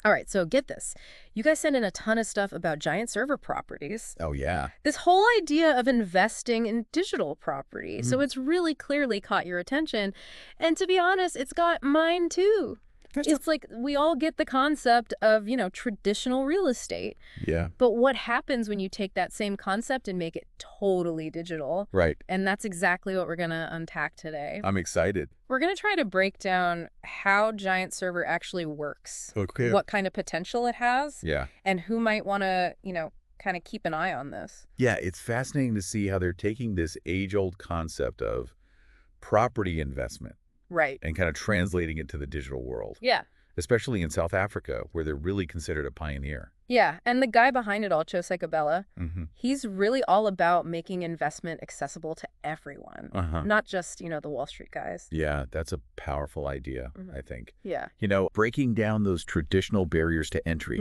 All right, so get this. You guys sent in a ton of stuff about Giantserver properties. Oh, yeah. This whole idea of investing in digital property. So it's really clearly caught your attention. And to be honest, it's got mine too. It's like we all get the concept of, traditional real estate. Yeah. But what happens when you take that same concept and make it totally digital? Right. And that's exactly what we're going to unpack today. I'm excited. We're going to try to break down how Giantserver actually works, Okay. what kind of potential it has, Yeah. and who might want to, kind of keep an eye on this. Yeah, it's fascinating to see how they're taking this age-old concept of property investment Right. and kind of translating it to the digital world, Yeah. especially in South Africa, where they're really considered a pioneer. Yeah. And the guy behind it all, Chocast, he's really all about making investment accessible to everyone, not just, the Wall Street guys. Yeah, that's a powerful idea, I think. Yeah. Breaking down those traditional barriers to entry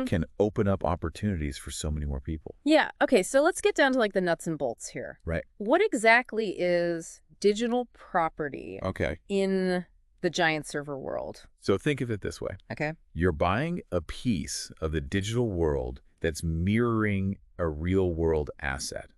can open up opportunities for so many more people. Yeah. Okay, so let's get down to the nuts and bolts here. Right. What exactly is digital property in the Giantserver world? So think of it this way. Okay. You're buying a piece of the digital world that's mirroring a real-world asset.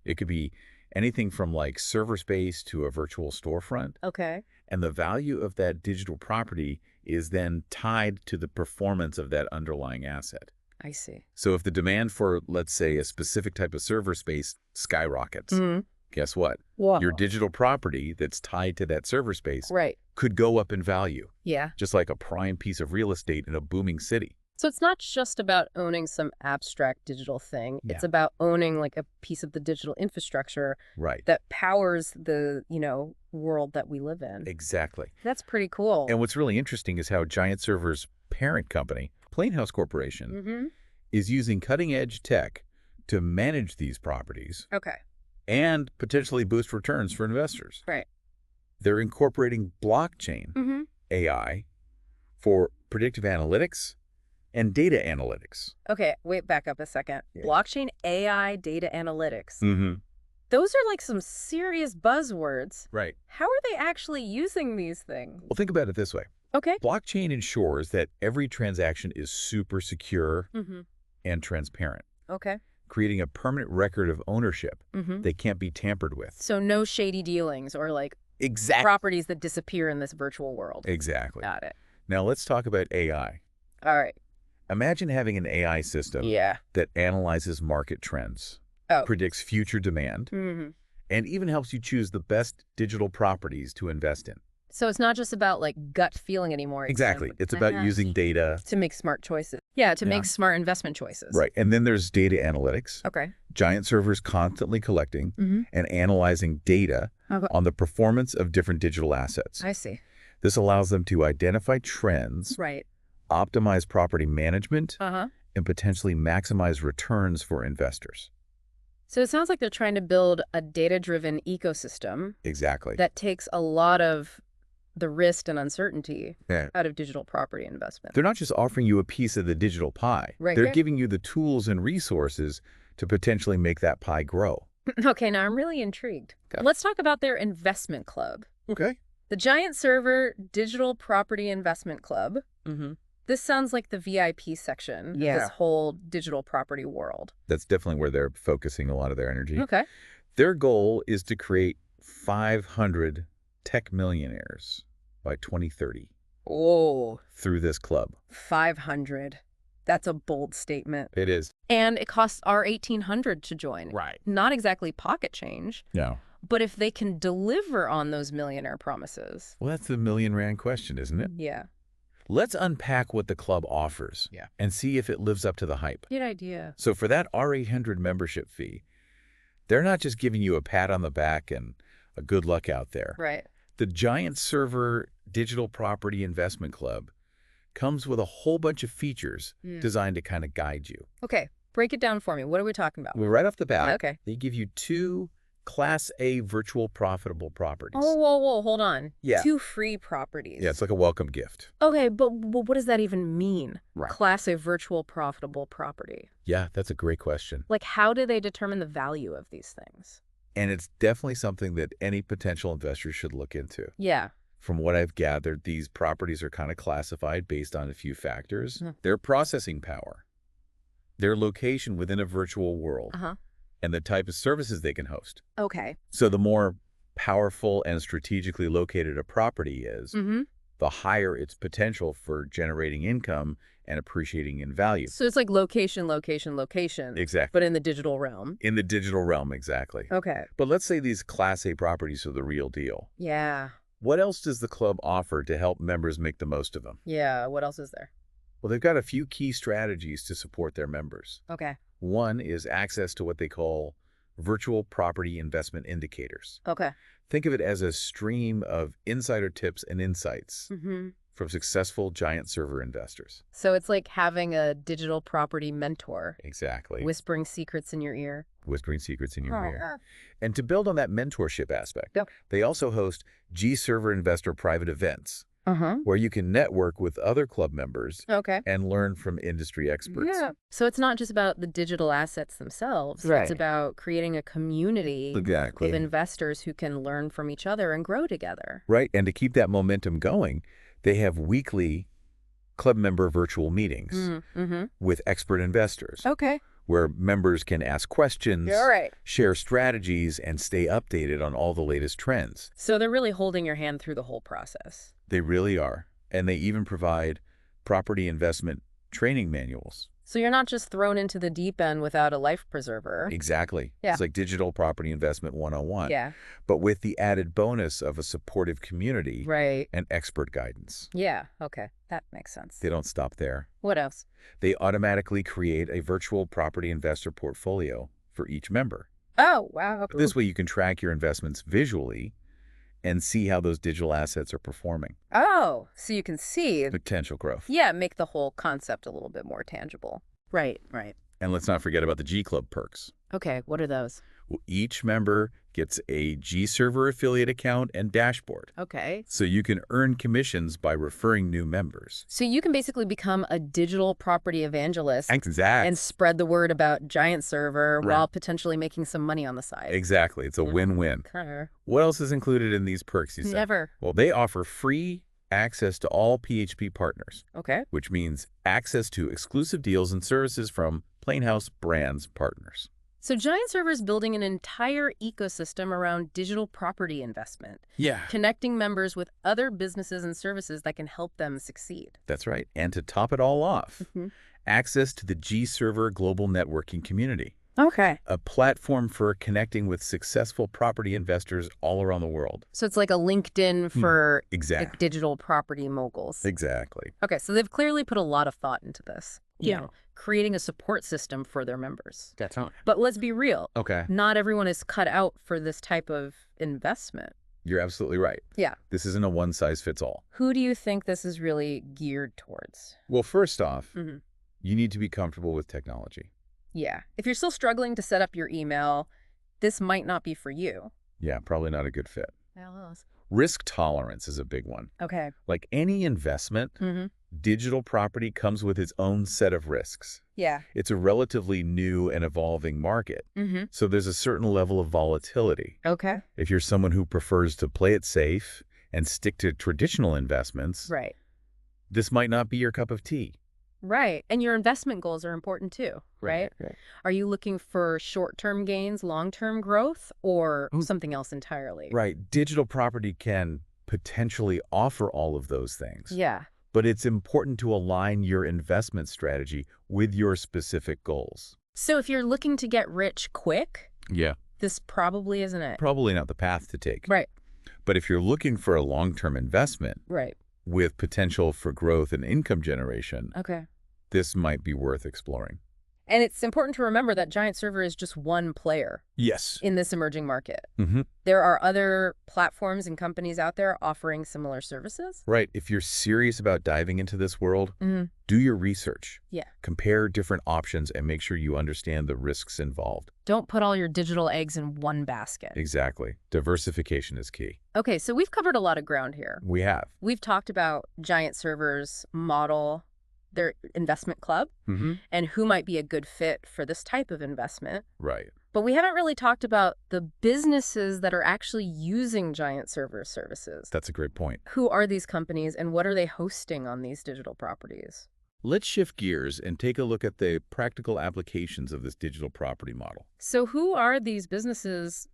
It could be anything from server space to a virtual storefront. Okay. And the value of that digital property is then tied to the performance of that underlying asset. I see. So if the demand for, let's say, a specific type of server space skyrockets, guess what? Whoa. Your digital property that's tied to that server space could go up in value. Yeah. Just like a prime piece of real estate in a booming city. So it's not just about owning some abstract digital thing. Yeah. It's about owning a piece of the digital infrastructure that powers the, world that we live in. Exactly. That's pretty cool. And what's really interesting is how Giantserver's parent company, Plainhouse Corporation, is using cutting-edge tech to manage these properties and potentially boost returns for investors. Right. They're incorporating blockchain AI for predictive analytics and data analytics. Okay, wait, back up a second. Yeah. Blockchain, AI, data analytics. Mm-hmm. Those are some serious buzzwords. Right. How are they actually using these things? Well, think about it this way. Okay. Blockchain ensures that every transaction is super secure and transparent, creating a permanent record of ownership that can't be tampered with. So no shady dealings or Exactly. properties that disappear in this virtual world. Exactly. Got it. Now let's talk about AI. All right. Imagine having an AI system that analyzes market trends, predicts future demand, and even helps you choose the best digital properties to invest in. So it's not just about gut feeling anymore. Exactly. It's about using data to make smart choices. Yeah, to make smart investment choices. Right. And then there's data analytics. Okay. Giantserver's constantly collecting and analyzing data on the performance of different digital assets. I see. This allows them to identify trends, optimize property management, and potentially maximize returns for investors. So it sounds like they're trying to build a data-driven ecosystem. Exactly. That takes a lot of the risk and uncertainty out of digital property investment. They're not just offering you a piece of the digital pie. They're giving you the tools and resources to potentially make that pie grow. Okay, now I'm really intrigued. Okay. Let's talk about their investment club. Okay. The Giantserver Digital Property Investment Club. This sounds like the VIP section of this whole digital property world. That's definitely where they're focusing a lot of their energy. Okay. Their goal is to create 500 tech millionaires by 2030. Oh. Through this club. 500. That's a bold statement. It is. And it costs our $1,800 to join. Right. Not exactly pocket change. No. But if they can deliver on those millionaire promises. Well, that's the million-rand question, isn't it? Yeah. Let's unpack what the club offers and see if it lives up to the hype. Good idea. So for that R800 membership fee, they're not just giving you a pat on the back and a good luck out there. Right. The Giantserver Digital Property Investment Club comes with a whole bunch of features designed to kind of guide you. Okay. Break it down for me. What are we talking about? Well, right off the bat, they give you 2 Class A virtual profitable properties. Oh, whoa, hold on. Yeah. 2 free properties. Yeah, it's like a welcome gift. Okay, but what does that even mean? Right. Class A virtual profitable property. Yeah, that's a great question. How do they determine the value of these things? And it's definitely something that any potential investor should look into. Yeah. From what I've gathered, these properties are kind of classified based on a few factors. Their processing power, their location within a virtual world, and the type of services they can host. Okay. So the more powerful and strategically located a property is, the higher its potential for generating income and appreciating in value. So it's like location, location, location. Exactly. But in the digital realm. In the digital realm, exactly. Okay. But let's say these Class A properties are the real deal. Yeah. What else does the club offer to help members make the most of them? Yeah, what else is there? Well, they've got a few key strategies to support their members. Okay. One is access to what they call virtual property investment indicators. Okay. Think of it as a stream of insider tips and insights from successful Giantserver investors. So it's like having a digital property mentor. Exactly. Whispering secrets in your ear. Whispering secrets in your ear. And to build on that mentorship aspect, they also host Giantserver investor private events, where you can network with other club members and learn from industry experts. Yeah. So it's not just about the digital assets themselves. Right. It's about creating a community Exactly. of investors who can learn from each other and grow together. Right. And to keep that momentum going, they have weekly club member virtual meetings with expert investors. Okay. Where members can ask questions, share strategies, and stay updated on all the latest trends. So they're really holding your hand through the whole process. They really are. And they even provide property investment training manuals. So you're not just thrown into the deep end without a life preserver. Exactly. Yeah. It's like digital property investment 101. Yeah. But with the added bonus of a supportive community and expert guidance. Yeah. Okay. That makes sense. They don't stop there. What else? They automatically create a virtual property investor portfolio for each member. Oh, wow. This way you can track your investments visually and see how those digital assets are performing. Oh, so you can see potential growth. Yeah, make the whole concept a little bit more tangible. Right. And let's not forget about the G Club perks. Okay, what are those? Well, each member gets a Giantserver affiliate account and dashboard. Okay. So you can earn commissions by referring new members. So you can basically become a digital property evangelist. Exactly. And spread the word about Giantserver while potentially making some money on the side. Exactly. It's a win-win. Okay. What else is included in these perks, you said? Never. Well, they offer free access to all PHP partners. Okay. Which means access to exclusive deals and services from Plainhouse Brands partners. So Giantserver is building an entire ecosystem around digital property investment. Yeah. Connecting members with other businesses and services that can help them succeed. That's right. And to top it all off, access to the Giantserver global networking community. Okay. A platform for connecting with successful property investors all around the world. So it's like a LinkedIn for Exactly. digital property moguls. Exactly. Okay, so they've clearly put a lot of thought into this. You Yeah. know, creating a support system for their members. That's right. But let's be real. Okay. Not everyone is cut out for this type of investment. You're absolutely right. Yeah. This isn't a one-size-fits-all. Who do you think this is really geared towards? Well, first off, you need to be comfortable with technology. Yeah. If you're still struggling to set up your email, this might not be for you. Yeah, probably not a good fit. Well, Risk tolerance is a big one. okay. Like any investment, digital property comes with its own set of risks. Yeah. It's a relatively new and evolving market, so there's a certain level of volatility. Okay. If you're someone who prefers to play it safe and stick to traditional investments, Right. this might not be your cup of tea. Right. And your investment goals are important too, right? Are you looking for short-term gains, long-term growth, or something else entirely? Right. Digital property can potentially offer all of those things. Yeah. But it's important to align your investment strategy with your specific goals. So if you're looking to get rich quick, this probably isn't it. Probably not the path to take. Right. But if you're looking for a long-term investment with potential for growth and income generation, this might be worth exploring. And it's important to remember that Giantserver is just one player Yes. in this emerging market. There are other platforms and companies out there offering similar services. Right. If you're serious about diving into this world, do your research. Yeah. Compare different options and make sure you understand the risks involved. Don't put all your digital eggs in one basket. Exactly. Diversification is key. Okay, so we've covered a lot of ground here. We have. We've talked about Giantserver's model, their investment club, and who might be a good fit for this type of investment. Right. But we haven't really talked about the businesses that are actually using Giantserver services. That's a great point. Who are these companies and what are they hosting on these digital properties? Let's shift gears and take a look at the practical applications of this digital property model. So who are these businesses,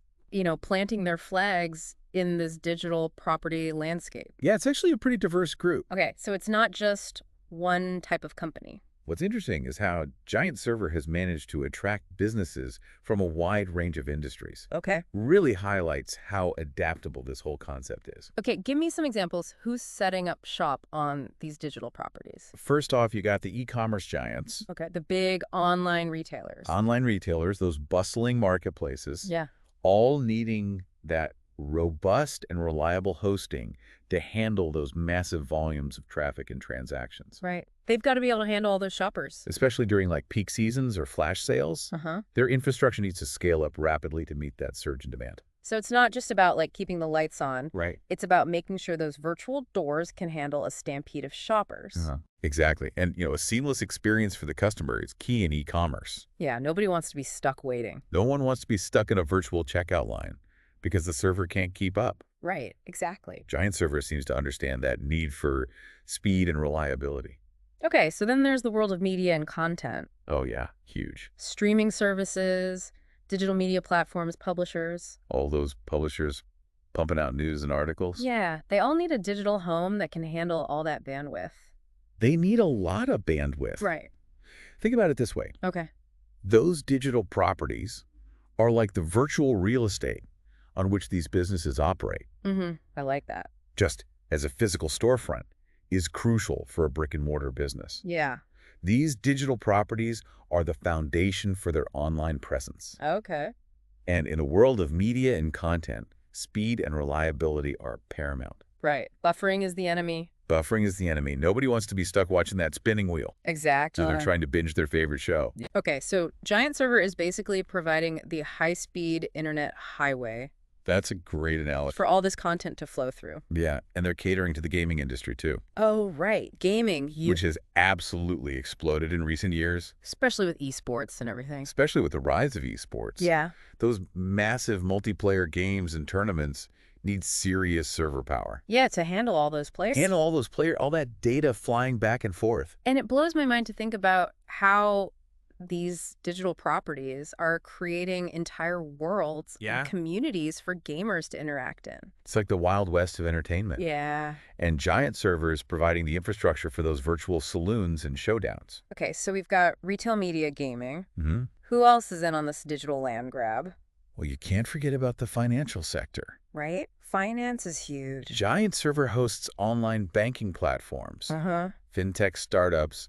planting their flags in this digital property landscape? Yeah, it's actually a pretty diverse group. Okay, so it's not just one type of company. What's interesting is how Giantserver has managed to attract businesses from a wide range of industries. Okay. Really highlights how adaptable this whole concept is. Okay, give me some examples. Who's setting up shop on these digital properties? First off, you got the e-commerce giants. Okay, the big online retailers. Online retailers, those bustling marketplaces. Yeah. All needing that robust and reliable hosting to handle those massive volumes of traffic and transactions. Right. They've got to be able to handle all those shoppers. Especially during like peak seasons or flash sales. Their infrastructure needs to scale up rapidly to meet that surge in demand. So it's not just about like keeping the lights on. Right. It's about making sure those virtual doors can handle a stampede of shoppers. Exactly. And, a seamless experience for the customer is key in e-commerce. Yeah, nobody wants to be stuck waiting. No one wants to be stuck in a virtual checkout line because the server can't keep up. Right, exactly. Giantserver seems to understand that need for speed and reliability. Okay, so then there's the world of media and content. Oh, yeah. Huge. Streaming services, digital media platforms, publishers. All those publishers pumping out news and articles. Yeah, they all need a digital home that can handle all that bandwidth. They need a lot of bandwidth. Right. Think about it this way. Okay. Those digital properties are like the virtual real estate on which these businesses operate. I like that. Just as a physical storefront is crucial for a brick-and-mortar business. Yeah. These digital properties are the foundation for their online presence. Okay. And in a world of media and content, speed and reliability are paramount. Right. Buffering is the enemy. Buffering is the enemy. Nobody wants to be stuck watching that spinning wheel. Exactly. So they're trying to binge their favorite show. Okay, so Giantserver is basically providing the high-speed internet highway. That's a great analogy. For all this content to flow through. Yeah, and they're catering to the gaming industry, too. Oh, right. Gaming. Which has absolutely exploded in recent years. Especially with esports and everything. Especially with the rise of esports. Yeah. Those massive multiplayer games and tournaments need serious server power. Yeah, to handle all those players. Handle all those players, all that data flying back and forth. And it blows my mind to think about how these digital properties are creating entire worlds and communities for gamers to interact in. It's like the Wild West of entertainment. Yeah. And Giantserver is providing the infrastructure for those virtual saloons and showdowns. Okay, so we've got retail media gaming. Who else is in on this digital land grab? Well, you can't forget about the financial sector. Right? Finance is huge. Giantserver hosts online banking platforms, FinTech startups,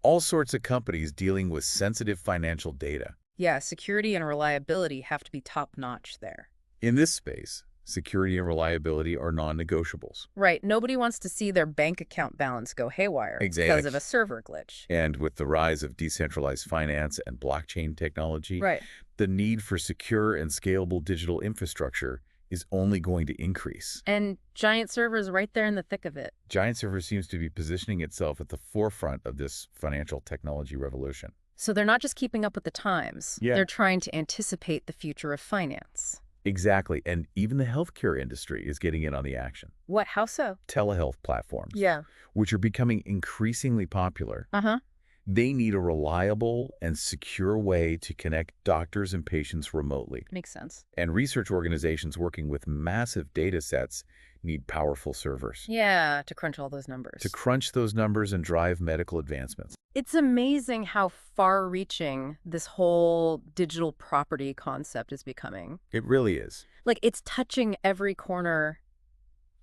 all sorts of companies dealing with sensitive financial data. Yeah, security and reliability have to be top-notch there. In this space, security and reliability are non-negotiables. Right. Nobody wants to see their bank account balance go haywire because of a server glitch. And with the rise of decentralized finance and blockchain technology, the need for secure and scalable digital infrastructure is only going to increase. And Giantserver is right there in the thick of it. Giantserver seems to be positioning itself at the forefront of this financial technology revolution. So they're not just keeping up with the times. They're trying to anticipate the future of finance. Exactly. And even the healthcare industry is getting in on the action. What? How so? Telehealth platforms. Yeah. Which are becoming increasingly popular. They need a reliable and secure way to connect doctors and patients remotely. Makes sense. And research organizations working with massive data sets need powerful servers. Yeah, to crunch all those numbers. To crunch those numbers and drive medical advancements. It's amazing how far-reaching this whole digital property concept is becoming. It really is. Like, it's touching every corner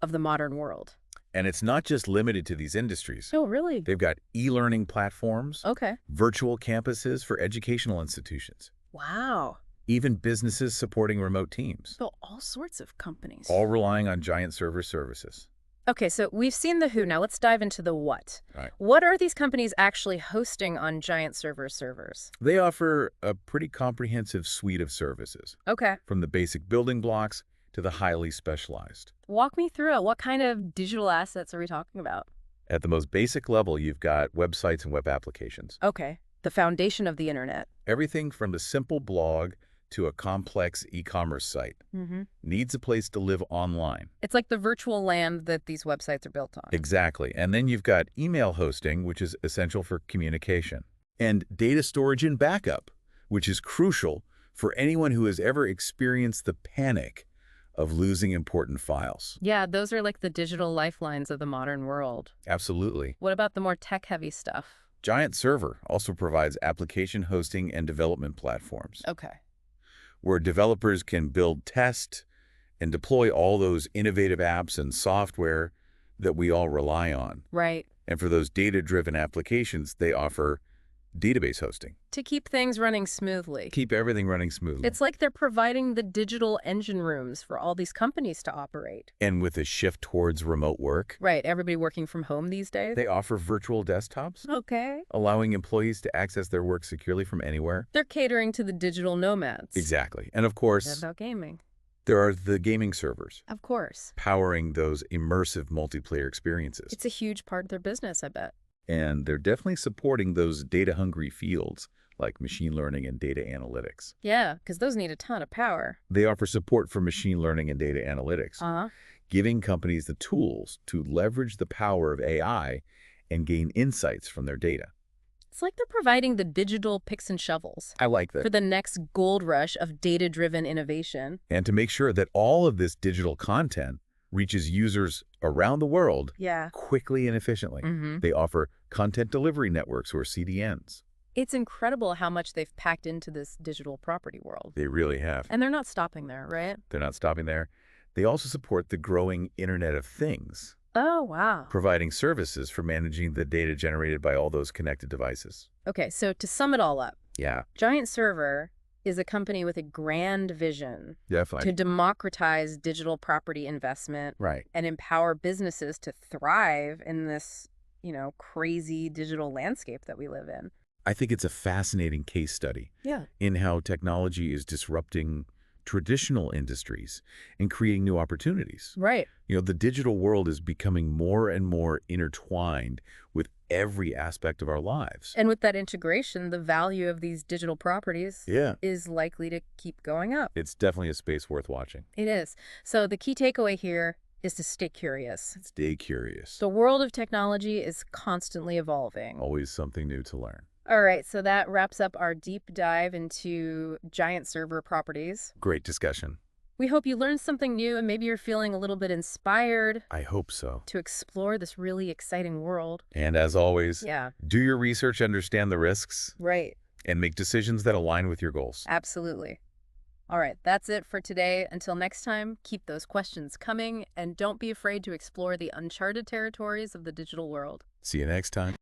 of the modern world. And it's not just limited to these industries. Oh, really? They've got e-learning platforms, virtual campuses for educational institutions. Wow. Even businesses supporting remote teams. So all sorts of companies. All relying on Giantserver services. Okay, so we've seen the who. Now let's dive into the what. Right. What are these companies actually hosting on Giantserver servers? They offer a pretty comprehensive suite of services. Okay. From the basic building blocks to the highly specialized. Walk me through it. What kind of digital assets are we talking about? At the most basic level, you've got websites and web applications. Okay. The foundation of the internet. Everything from the simple blog to a complex e-commerce site needs a place to live online. It's like the virtual land that these websites are built on. Exactly. And then you've got email hosting, which is essential for communication, and data storage and backup, which is crucial for anyone who has ever experienced the panic of losing important files. Yeah, those are like the digital lifelines of the modern world. Absolutely. What about the more tech-heavy stuff? Giantserver also provides application hosting and development platforms. Okay. Where developers can build, test, and deploy all those innovative apps and software that we all rely on. Right. And for those data-driven applications, they offer database hosting. To keep things running smoothly. Keep everything running smoothly. It's like they're providing the digital engine rooms for all these companies to operate. And with a shift towards remote work. Right, everybody working from home these days. They offer virtual desktops. Okay. Allowing employees to access their work securely from anywhere. They're catering to the digital nomads. Exactly. And of course, What about gaming? There are the gaming servers. Of course. Powering those immersive multiplayer experiences. It's a huge part of their business, I bet. And they're definitely supporting those data-hungry fields like machine learning and data analytics. Yeah, because those need a ton of power. They offer support for machine learning and data analytics, giving companies the tools to leverage the power of AI and gain insights from their data. It's like they're providing the digital picks and shovels. I like that. For the next gold rush of data-driven innovation. And to make sure that all of this digital content reaches users around the world quickly and efficiently. They offer content delivery networks, or CDNs. It's incredible how much they've packed into this digital property world. They really have. And they're not stopping there, right? They're not stopping there. They also support the growing Internet of Things. Oh, wow. Providing services for managing the data generated by all those connected devices. Okay, so to sum it all up, Giantserver is a company with a grand vision to democratize digital property investment and empower businesses to thrive in this, crazy digital landscape that we live in. I think it's a fascinating case study in how technology is disrupting traditional industries and creating new opportunities. Right. The digital world is becoming more and more intertwined with every aspect of our lives. And with that integration, the value of these digital properties is likely to keep going up. It's definitely a space worth watching. It is. So the key takeaway here is to stay curious. Stay curious. The world of technology is constantly evolving. Always something new to learn. All right, so that wraps up our deep dive into Giantserver properties. Great discussion. We hope you learned something new and maybe you're feeling a little bit inspired. I hope so. To explore this really exciting world. And as always, do your research, understand the risks. Right. And make decisions that align with your goals. Absolutely. All right, that's it for today. Until next time, keep those questions coming and don't be afraid to explore the uncharted territories of the digital world. See you next time.